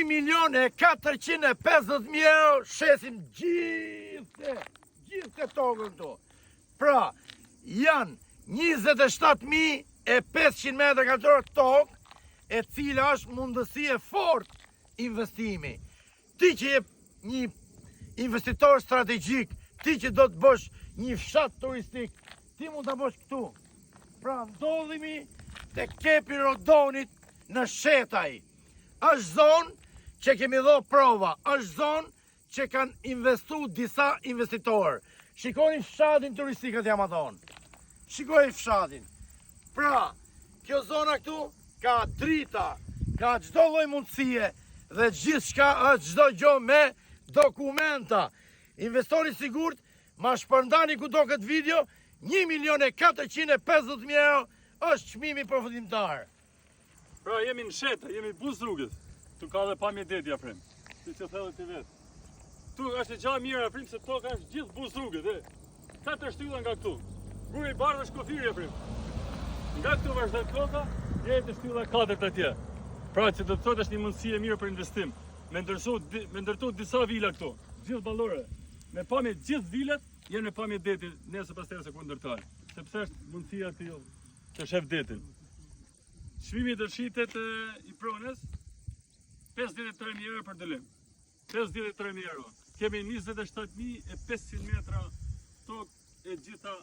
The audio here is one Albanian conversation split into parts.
1.450.000 euro shesim gjithë tokën këtu. Pra, janë 27.500 metra katror tokë, e cila është mundësi e fort investimi. Ti që je një investitor strategjik, ti që do të bësh një fshat turistik, ti mund të bësh këtu. Pra, ndodhimi të kepi Rodonit në Shetaj. Është zonë që kemi dho prova, është zonë që kanë investu disa investitorë. Shikoni fshatin turistikët jam aton. Shikoni fshatin. Pra, kjo zona këtu ka drita, ka çdo lloj mundësie dhe gjithçka është çdo gjë me dokumenta. Investori sigurt ma shpërndani kudo këtë video, 1.450.000 euro është çmimi përfundimtar. Pra jemi në Shetaj, jemi buz rrugës. Tu ka dhe pamje deti afrim. Si që thellë ti vetë. Tu është e gjatë mirë afrim se toka është gjithë buz rrugës. 4 shtylla nga këtu. Guri i bardhë është Kofiri afrim. Nga këtu vazhdon toka, deri te shtylla 4 atje. Pra që do të thotë është një mundësi e mirë për investim. Me ndërtu disa vila këtu, gjithë ballore. Me pamje gjithë vilat janë me pamje deti nesër pastaj se ku ndërtohen. Sepse është mundësia të shef detin. Çmimi i dërshitet i pronës 53.000 euro për dëlim. 53.000 euro. Kemi 27.500 metra tokë e gjitha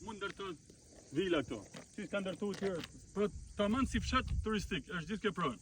mund ndërtohet vila këto. Si ka ndërtuar tjerë, por tamam si fshat turistik, është gjithë kjo pronë.